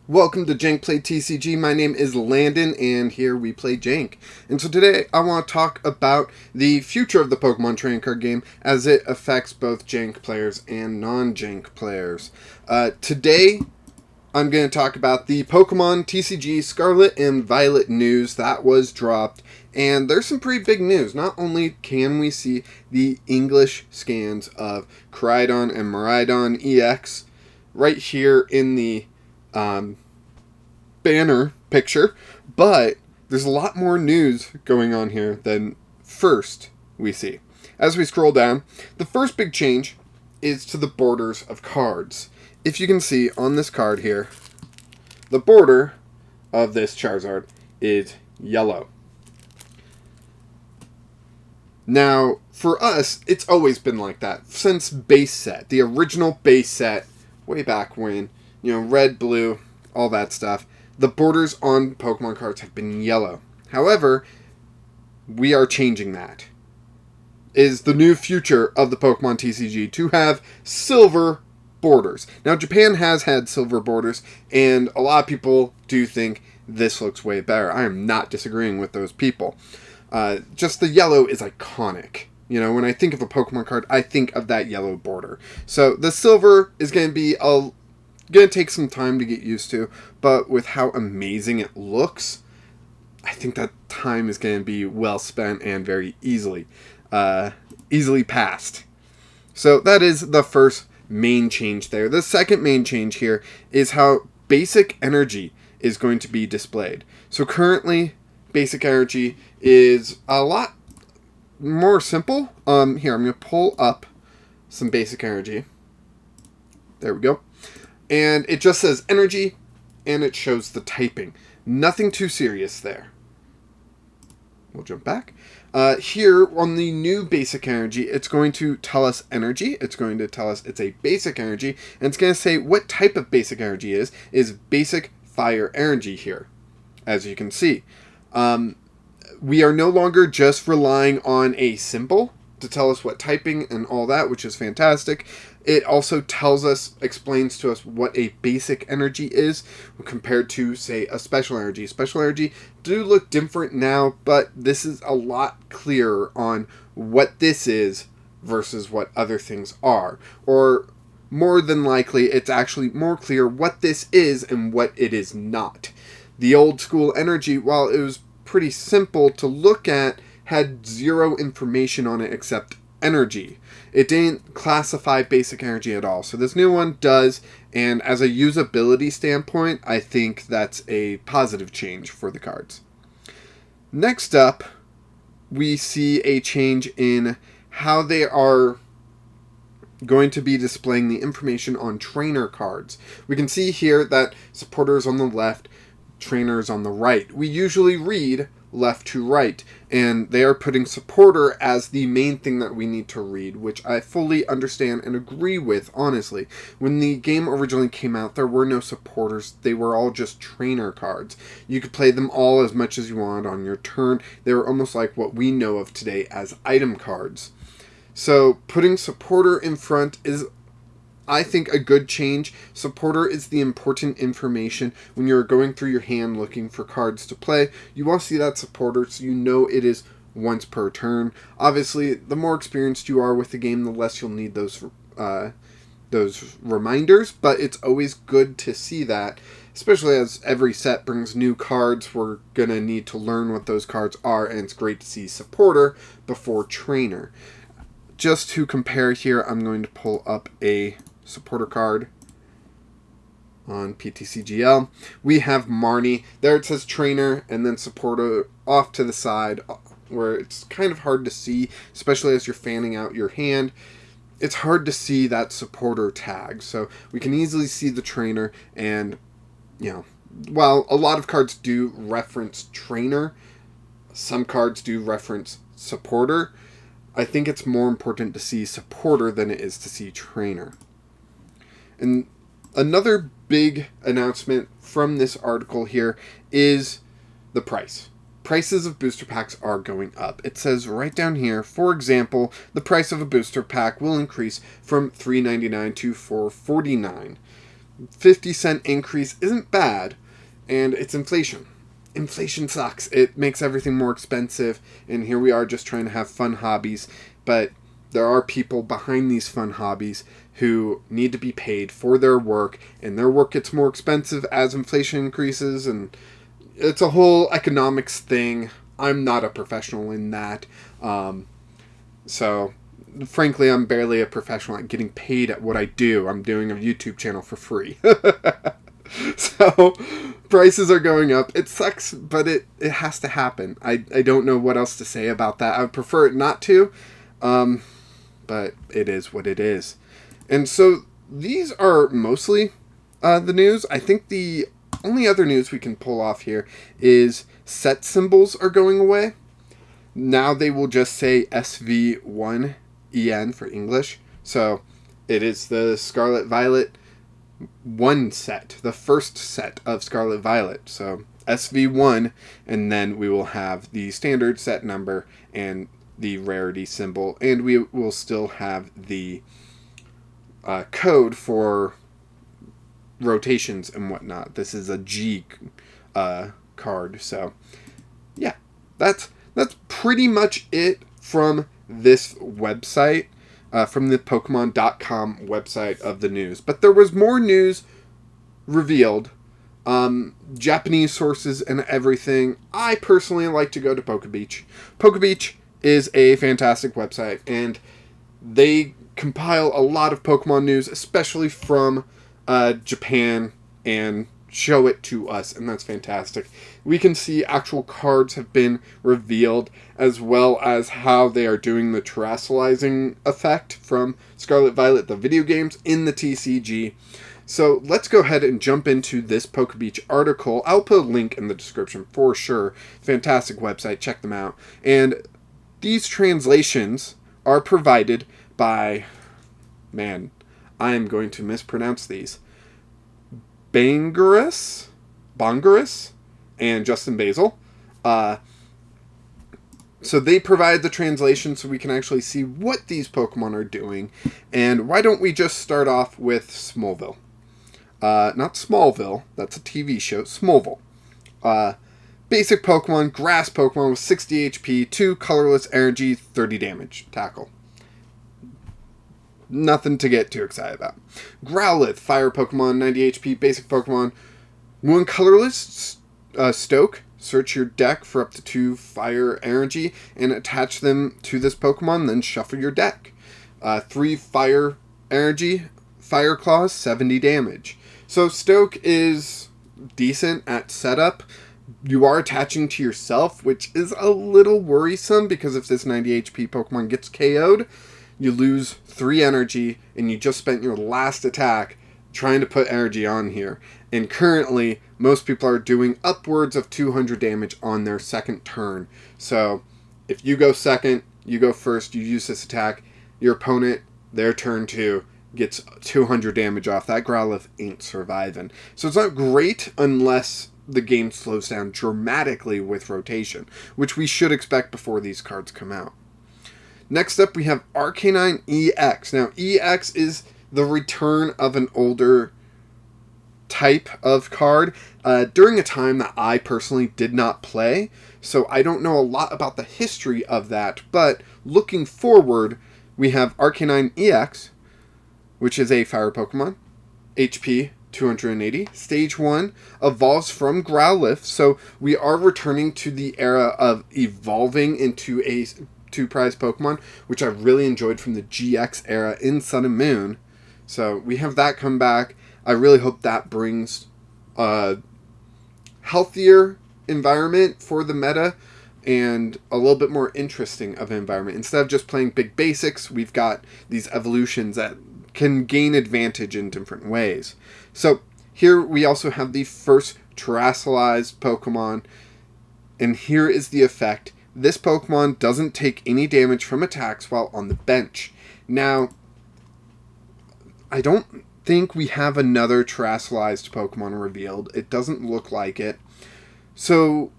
Welcome to Jank Play TCG. My name is Landon, and here we play Jank. And so today I want to talk about the future of the Pokemon trading card game as it affects both Jank players and non-Jank players. Today I'm going to talk about the Pokemon TCG Scarlet and Violet news that was dropped. And there's some pretty big news. Not only can we see the English scans of Koraidon and Miraidon EX right here in the banner picture, but there's a lot more news going on here than first we see. As we scroll down, the first big change is to the borders of cards. If you can see on this card here, the border of this Charizard is yellow. Now, for us, it's always been like that since base set, the original base set, way back when, red, blue, all that stuff. The borders on Pokemon cards have been yellow. However, we are changing that. It is the new future of the Pokemon TCG to have silver borders. Now, Japan has had silver borders, and a lot of people do think this looks way better. I am not disagreeing with those people. Just the yellow is iconic. When I think of a Pokemon card, I think of that yellow border. So the silver is going to be going to take some time to get used to, but with how amazing it looks, I think that time is going to be well spent and very easily passed. So that is the first main change there. The second main change here is how basic energy is going to be displayed. So currently, basic energy is a lot more simple. Here, I'm going to pull up some basic energy. There we go. And it just says energy, and it shows the typing. Nothing too serious there. We'll jump back. Here, on the new basic energy, it's going to tell us energy. It's going to tell us it's a basic energy, and it's going to say what type of basic energy is basic fire energy here, as you can see. We are no longer just relying on a symbol to tell us what typing and all that, which is fantastic. It also explains to us what a basic energy is compared to, say, a special energy. Special energy do look different now, but this is a lot clearer on what this is versus what other things are. Or more than likely, it's actually more clear what this is and what it is not. The old school energy, while it was pretty simple to look at, had zero information on it except energy. It didn't classify basic energy at all. So this new one does, and as a usability standpoint, I think that's a positive change for the cards. Next up, we see a change in how they are going to be displaying the information on trainer cards. We can see here that supporters on the left, trainers on the right. We usually read left to right, and they are putting supporter as the main thing that we need to read, which I fully understand and agree with, honestly. When the game originally came out, there were no supporters. They were all just trainer cards. You could play them all as much as you wanted on your turn. They were almost like what we know of today as item cards. So putting supporter in front is, I think, a good change. Supporter is the important information when you're going through your hand looking for cards to play. You want to see that supporter so you know it is once per turn. Obviously, the more experienced you are with the game, the less you'll need those reminders, but it's always good to see that, especially as every set brings new cards. We're going to need to learn what those cards are, and it's great to see supporter before trainer. Just to compare here, I'm going to pull up a supporter card on PTCGL. We have Marnie. There it says trainer and then supporter off to the side where it's kind of hard to see, especially as you're fanning out your hand. It's hard to see that supporter tag. So we can easily see the trainer, and while a lot of cards do reference trainer, some cards do reference supporter. I think it's more important to see supporter than it is to see trainer. And another big announcement from this article here is the price. Prices of booster packs are going up. It says right down here, for example, the price of a booster pack will increase from $3.99 to $4.49. 50-cent increase isn't bad, and it's inflation. Inflation sucks. It makes everything more expensive, and here we are just trying to have fun hobbies, but there are people behind these fun hobbies who need to be paid for their work, and their work gets more expensive as inflation increases, and it's a whole economics thing. I'm not a professional in that. So, frankly, I'm barely a professional at getting paid at what I do. I'm doing a YouTube channel for free. So, prices are going up. It sucks, but it has to happen. I don't know what else to say about that. I would prefer it not to, but it is what it is. And so, these are mostly the news. I think the only other news we can pull off here is set symbols are going away. Now they will just say SV1EN for English. So it is the Scarlet Violet 1 set, the first set of Scarlet Violet. So SV1, and then we will have the standard set number and the rarity symbol, and we will still have the code for rotations and whatnot. This is a G card. So yeah, that's pretty much it from this website, from the Pokemon.com website of the news. But there was more news revealed, Japanese sources and everything. I personally like to go to Pokebeach. Pokebeach is a fantastic website, and they compile a lot of Pokemon news, especially from Japan, and show it to us, and that's fantastic. We can see actual cards have been revealed, as well as how they are doing the terrestrializing effect from Scarlet Violet, the video games, in the TCG. So let's go ahead and jump into this Pokebeach article. I'll put a link in the description for sure. Fantastic website, check them out. And these translations are provided by, man, I am going to mispronounce these, Bongaris, and Justin Basil. So they provide the translation so we can actually see what these Pokemon are doing. And why don't we just start off with Smallville? Not Smallville, that's a TV show, Smallville. Basic Pokemon, grass Pokemon with 60 HP, 2 colorless energy, 30 damage, tackle. Nothing to get too excited about. Growlithe, fire Pokemon, 90 HP, basic Pokemon. 1 colorless, Stoke. Search your deck for up to 2 fire energy and attach them to this Pokemon, then shuffle your deck. 3 fire energy, Fire Claws, 70 damage. So Stoke is decent at setup. You are attaching to yourself, which is a little worrisome, because if this 90 HP Pokemon gets KO'd, you lose 3 energy, and you just spent your last attack trying to put energy on here. And currently, most people are doing upwards of 200 damage on their second turn. So, if you go second, you go first, you use this attack, your opponent, their turn 2, gets 200 damage off. That Growlithe ain't surviving. So it's not great unless the game slows down dramatically with rotation, which we should expect before these cards come out. Next up, we have Arcanine EX. Now, EX is the return of an older type of card during a time that I personally did not play, so I don't know a lot about the history of that, but looking forward, we have Arcanine EX, which is a fire Pokemon, HP 280, Stage 1, evolves from Growlithe, so we are returning to the era of evolving into a 2-prize Pokemon, which I really enjoyed from the GX era in Sun and Moon. So we have that come back. I really hope that brings a healthier environment for the meta and a little bit more interesting of an environment. Instead of just playing big basics, we've got these evolutions that can gain advantage in different ways. So here we also have the first terrestrialized Pokemon, and here is the effect. This Pokemon doesn't take any damage from attacks while on the bench. Now, I don't think we have another terrestrialized Pokemon revealed. It doesn't look like it. So,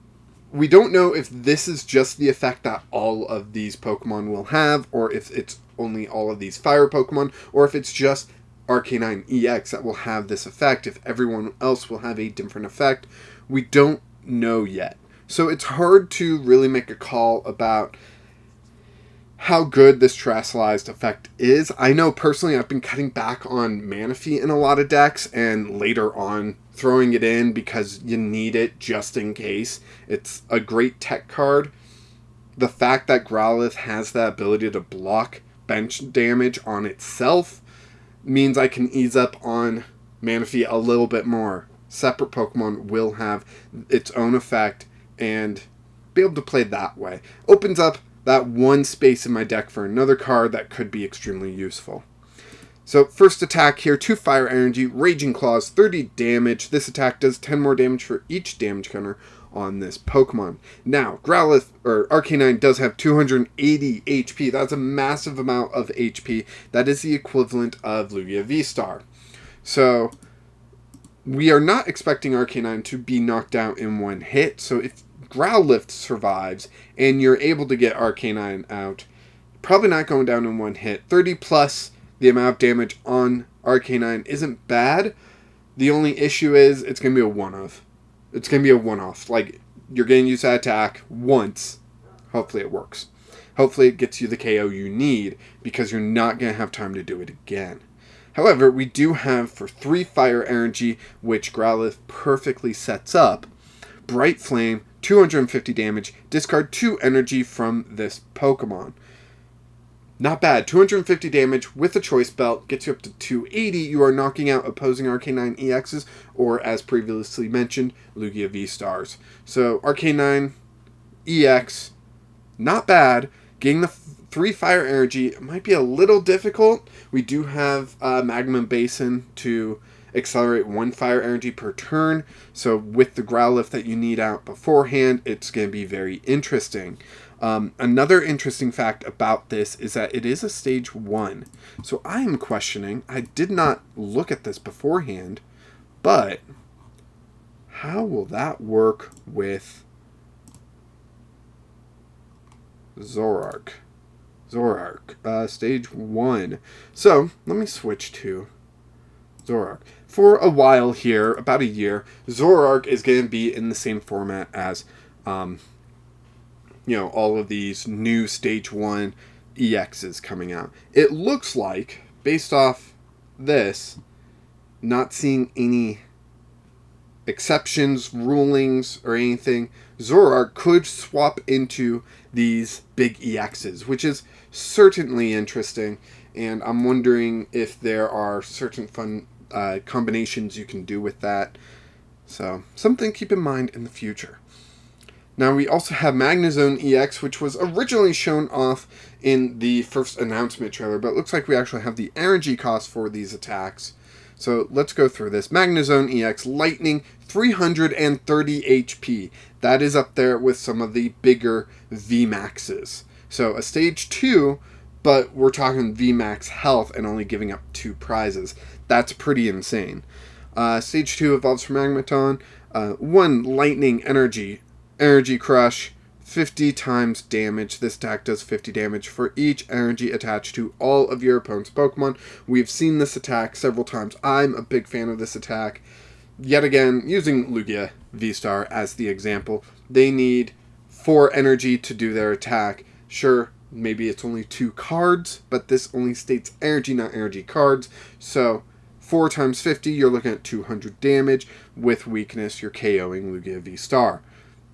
we don't know if this is just the effect that all of these Pokemon will have, or if it's only all of these fire Pokemon, or if it's just Arcanine EX that will have this effect, if everyone else will have a different effect, we don't know yet. So it's hard to really make a call about how good this terrestrialized effect is. I know personally I've been cutting back on Manaphy in a lot of decks, and later on throwing it in because you need it just in case. It's a great tech card. The fact that Growlithe has the ability to block bench damage on itself means I can ease up on Manaphy a little bit more. Separate Pokemon will have its own effect and be able to play that way. Opens up that one space in my deck for another card that could be extremely useful. So first attack here, 2 Fire Energy, Raging Claws, 30 damage. This attack does 10 more damage for each damage counter on this Pokemon. Now, Growlithe, or Arcanine, does have 280 HP. That's a massive amount of HP. That is the equivalent of Lugia V-Star. So we are not expecting Arcanine to be knocked out in one hit. So if Growlithe survives and you're able to get Arcanine out, probably not going down in one hit. 30 plus the amount of damage on Arcanine isn't bad. The only issue is it's going to be a one-off. It's going to be a one-off. Like, you're going to use that attack once. Hopefully it works. Hopefully it gets you the KO you need, because you're not going to have time to do it again. However, we do have, for 3 Fire Energy, which Growlithe perfectly sets up, Bright Flame, 250 damage, discard 2 energy from this Pokemon. Not bad. 250 damage with a Choice Belt gets you up to 280. You are knocking out opposing Arcanine EXs, or as previously mentioned, Lugia V-Stars. So Arcanine EX, not bad. Getting the 3 Fire Energy might be a little difficult. We do have Magma Basin to accelerate 1 Fire Energy per turn. So with the Growlithe that you need out beforehand, it's going to be very interesting. Another interesting fact about this is that it is a stage 1. So I am questioning, I did not look at this beforehand, but how will that work with Zoroark? Stage 1. So let me switch to Zoroark. For a while here, about a year, Zoroark is going to be in the same format as all of these new Stage 1 EXs coming out. It looks like, based off this, not seeing any exceptions, rulings, or anything, Zoroark could swap into these big EXs, which is certainly interesting, and I'm wondering if there are certain fun combinations you can do with that. So, something to keep in mind in the future. Now we also have Magnezone EX, which was originally shown off in the first announcement trailer, but it looks like we actually have the energy cost for these attacks. So let's go through this. Magnezone EX, Lightning, 330 HP. That is up there with some of the bigger VMAXs. So a stage 2, but we're talking VMAX health and only giving up 2 prizes. That's pretty insane. Stage 2 evolves from Magneton. 1 Lightning Energy Crush, 50 times damage. This attack does 50 damage for each energy attached to all of your opponent's Pokemon. We've seen this attack several times. I'm a big fan of this attack. Yet again, using Lugia V-Star as the example, they need 4 energy to do their attack. Sure, maybe it's only 2 cards, but this only states energy, not energy cards. So 4 times 50, you're looking at 200 damage. With weakness, you're KOing Lugia V-Star.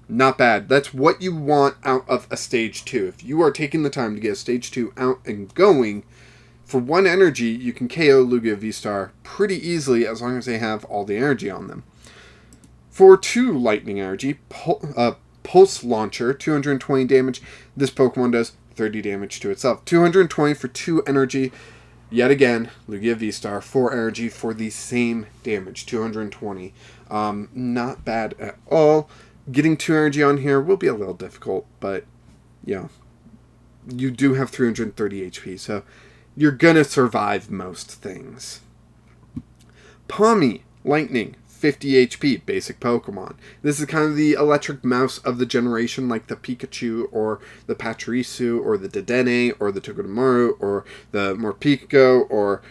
Not bad. That's what you want out of a stage 2. If you are taking the time to get a stage 2 out and going, for 1 energy, you can KO Lugia V-Star pretty easily as long as they have all the energy on them. For 2 Lightning Energy, Pulse Launcher, 220 damage. This Pokemon does 30 damage to itself. 220 for 2 energy. Yet again, Lugia V-Star, 4 energy for the same damage, 220. Not bad at all. Getting 2 energy on here will be a little difficult, but, you do have 330 HP, so you're gonna survive most things. Pawmi, Lightning, 50 HP, basic Pokemon. This is kind of the electric mouse of the generation, like the Pikachu, or the Pachirisu, or the Dedenne, or the Togedemaru, or the Morpeko, or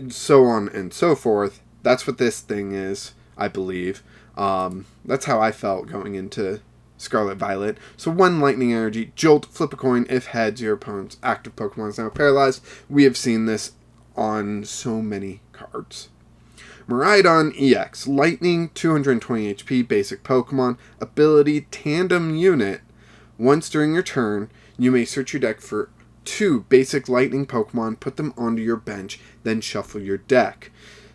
so on and so forth. That's what this thing is, I believe. That's how I felt going into Scarlet Violet. So 1 lightning energy, jolt, flip a coin. If heads, your opponent's active Pokemon is now paralyzed. We have seen this on so many cards. Miraidon EX, lightning, 220 HP, basic Pokemon, ability, tandem unit. Once during your turn, you may search your deck for 2 basic lightning Pokemon, put them onto your bench, then shuffle your deck.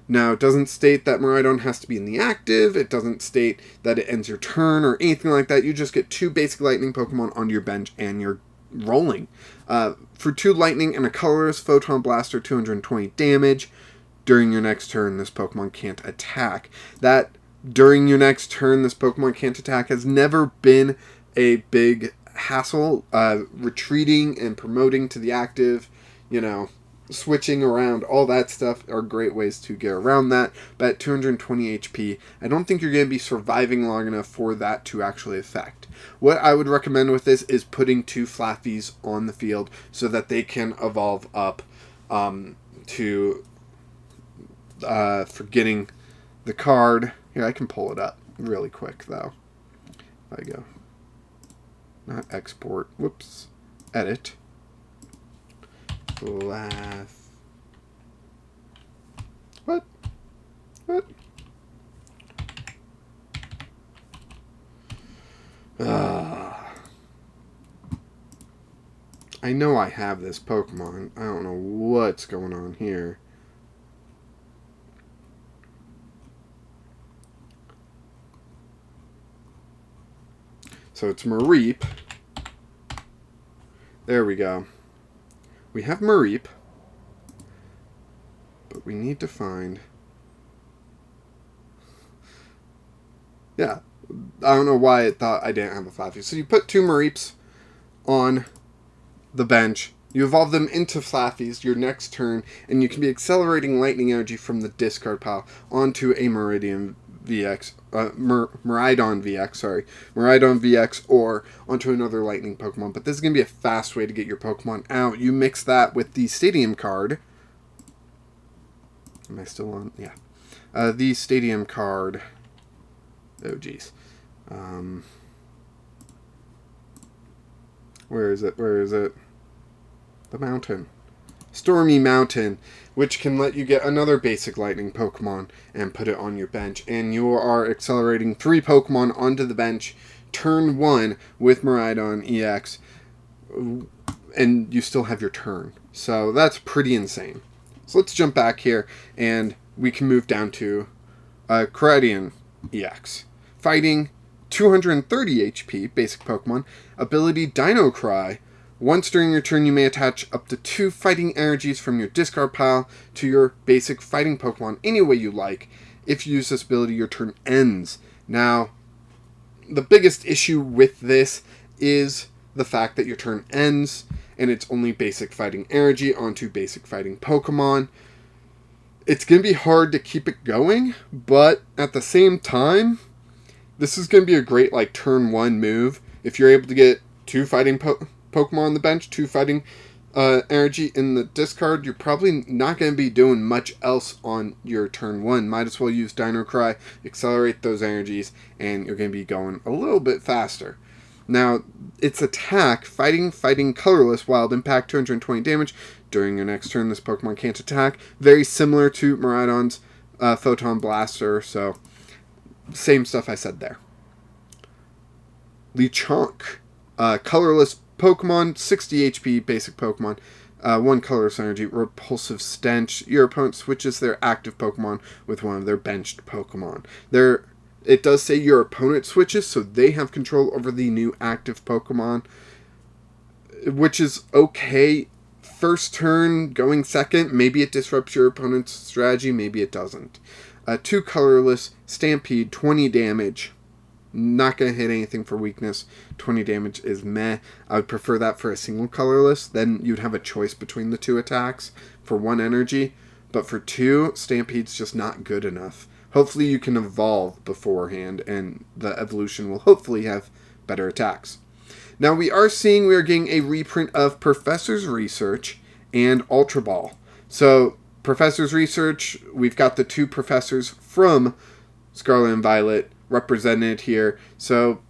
Now, it doesn't state that Miraidon has to be in the active, it doesn't state that it ends your turn or anything like that. You just get 2 basic lightning Pokemon onto your bench and you're rolling. For 2 lightning and a colorless Photon Blaster, 220 damage. During your next turn, this Pokemon can't attack. That during your next turn, this Pokemon can't attack has never been a big hassle. Retreating and promoting to the active, switching around, all that stuff are great ways to get around that. But at 220 HP, I don't think you're going to be surviving long enough for that to actually affect. What I would recommend with this is putting 2 Flaffies on the field so that they can evolve up to forgetting the card. Here, I can pull it up really quick, though. There you go. Not export. Whoops. Edit. What? I know I have this Pokemon. I don't know what's going on here. So it's Mareep. There we go. We have Mareep. But we need to find... Yeah. I don't know why it thought I didn't have a Flaaffy. So you put 2 Mareeps on the bench. You evolve them into Flaaffies your next turn, and you can be accelerating lightning energy from the discard pile onto a Miraidon VX, or onto another lightning Pokemon. But this is going to be a fast way to get your Pokemon out. You mix that with the Stadium card. Am I still on? Yeah. The Stadium card. Oh, geez. Where is it? The mountain. Stormy Mountain, which can let you get another basic lightning Pokemon and put it on your bench. And you are accelerating 3 Pokemon onto the bench turn 1 with Miraidon EX. And you still have your turn. So that's pretty insane. So let's jump back here and we can move down to Koraidon EX. Fighting, 230 HP, basic Pokemon. Ability, Dino Cry. Once during your turn, you may attach up to 2 fighting energies from your discard pile to your basic fighting Pokemon any way you like. If you use this ability, your turn ends. Now, the biggest issue with this is the fact that your turn ends, and it's only basic fighting energy onto basic fighting Pokemon. It's going to be hard to keep it going, but at the same time, this is going to be a great turn 1 move. If you're able to get 2 fighting Pokemon on the bench, 2 fighting energy in the discard, you're probably not going to be doing much else on your turn 1. Might as well use Dino Cry, accelerate those energies, and you're going to be going a little bit faster. Now, its attack, fighting, colorless, wild impact, 220 damage. During your next turn, this Pokemon can't attack. Very similar to Miraidon's Photon Blaster, so same stuff I said there. Lechonk, colorless Pokemon, 60 HP, basic Pokemon, 1 colorless energy, repulsive stench. Your opponent switches their active Pokemon with one of their benched Pokemon. It does say your opponent switches, so they have control over the new active Pokemon, which is okay. First turn, going second, maybe it disrupts your opponent's strategy, maybe it doesn't. 2 colorless, Stampede, 20 damage. Not going to hit anything for weakness. 20 damage is meh. I would prefer that for a single colorless. Then you'd have a choice between the 2 attacks for 1 energy. But for 2, Stampede's just not good enough. Hopefully you can evolve beforehand, and the evolution will hopefully have better attacks. Now we are getting a reprint of Professor's Research and Ultra Ball. So Professor's research, we've got the 2 professors from Scarlet and Violet represented here. So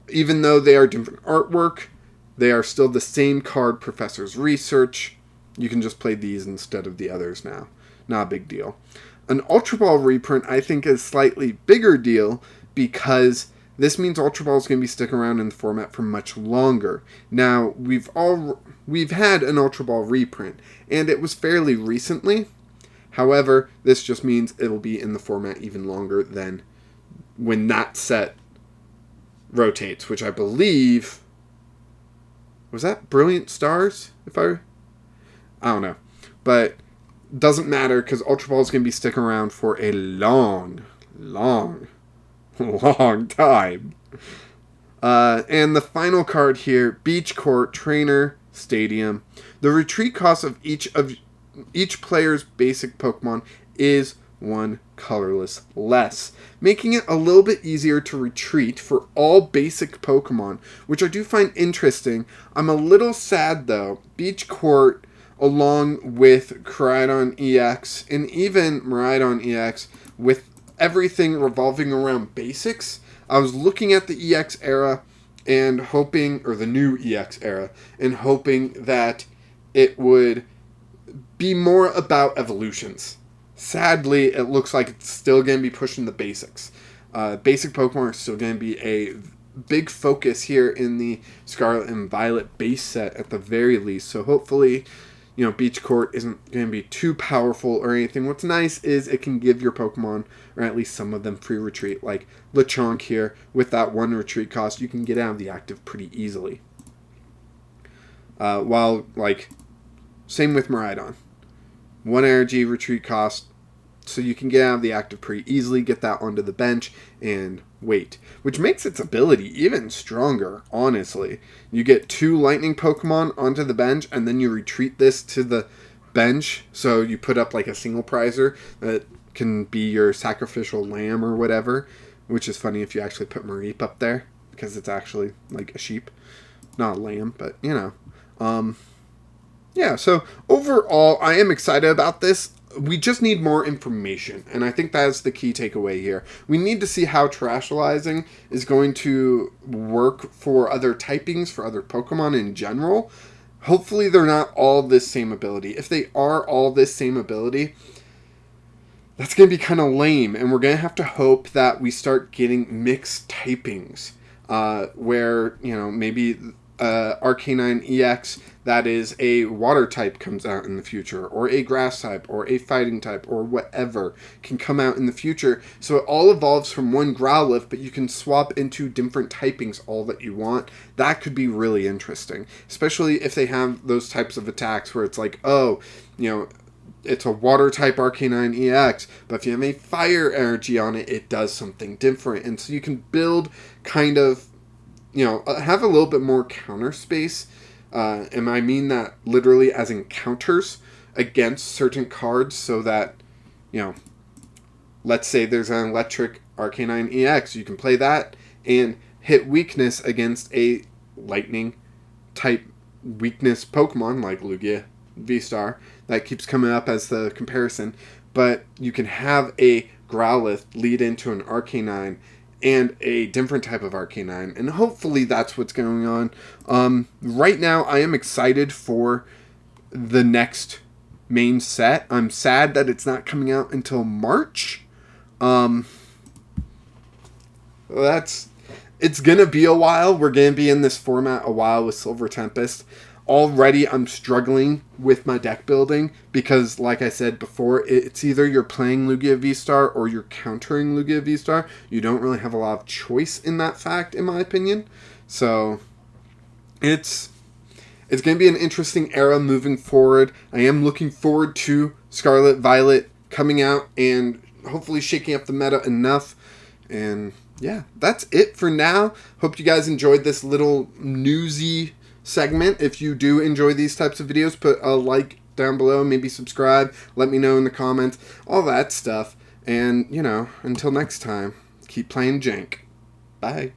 even though they are different artwork, they are still the same card, Professor's research. You can just play these instead of the others now. Not a big deal. An Ultra Ball reprint, I think, is a slightly bigger deal because this means Ultra Ball is going to be sticking around in the format for much longer. Now, we've had an Ultra Ball reprint, and it was fairly recently. However, this just means it'll be in the format even longer than when that set rotates, which I believe... Was that Brilliant Stars? I don't know. But doesn't matter because Ultra Ball is going to be sticking around for a long time. And the final card here, Beach Court Trainer Stadium. The retreat cost of each player's basic Pokemon is 1 colorless less, making it a little bit easier to retreat for all basic Pokemon, which I do find interesting. I'm a little sad though. Beach Court, along with Koraidon EX and even Miraidon EX, with everything revolving around basics, I was looking at the EX era and hoping, or the new EX era, and hoping that it would be more about evolutions. Sadly, it looks like it's still going to be pushing the basics. Basic Pokemon are still going to be a big focus here in the Scarlet and Violet base set at the very least. So hopefully, Beach Court isn't going to be too powerful or anything. What's nice is it can give your Pokemon, or at least some of them, free retreat. Like Lechonk here, with that 1 retreat cost, you can get out of the active pretty easily. Same with Miraidon. 1 energy retreat cost, so you can get out of the active pretty easily, get that onto the bench, and wait. Which makes its ability even stronger, honestly. You get 2 lightning Pokemon onto the bench, and then you retreat this to the bench, so you put up like a single prizer that can be your sacrificial lamb or whatever, which is funny if you actually put Mareep up there, because it's actually like a sheep. Not a lamb, but yeah, so overall, I am excited about this. We just need more information, and I think that's the key takeaway here. We need to see how terrestrializing is going to work for other typings, for other Pokemon in general. Hopefully they're not all this same ability. If they are all this same ability, that's going to be kind of lame, and we're going to have to hope that we start getting mixed typings, where, maybe Arcanine EX that is a water type comes out in the future, or a grass type, or a fighting type, or whatever can come out in the future. So it all evolves from 1 Growlithe, but you can swap into different typings all that you want. That could be really interesting, especially if they have those types of attacks where it's like, it's a water type Arcanine EX, but if you have a fire energy on it, it does something different. And so you can build kind of, have a little bit more counter space. And I mean that literally as in counters against certain cards, so that, let's say there's an electric Arcanine EX, you can play that and hit weakness against a lightning type weakness Pokemon like Lugia V-Star. That keeps coming up as the comparison, but you can have a Growlithe lead into an Arcanine and a different type of Arcanine, and hopefully that's what's going on. Right now, I am excited for the next main set. I'm sad that it's not coming out until March. It's gonna be a while. We're gonna be in this format a while with Silver Tempest. Already, I'm struggling with my deck building because, like I said before, it's either you're playing Lugia V-Star or you're countering Lugia V-Star. You don't really have a lot of choice in that fact, in my opinion. So, it's going to be an interesting era moving forward. I am looking forward to Scarlet Violet coming out and hopefully shaking up the meta enough. And yeah, that's it for now. Hope you guys enjoyed this little newsy segment. If you do enjoy these types of videos, put a like down below, maybe subscribe, let me know in the comments, all that stuff. And, until next time, keep playing Jank. Bye.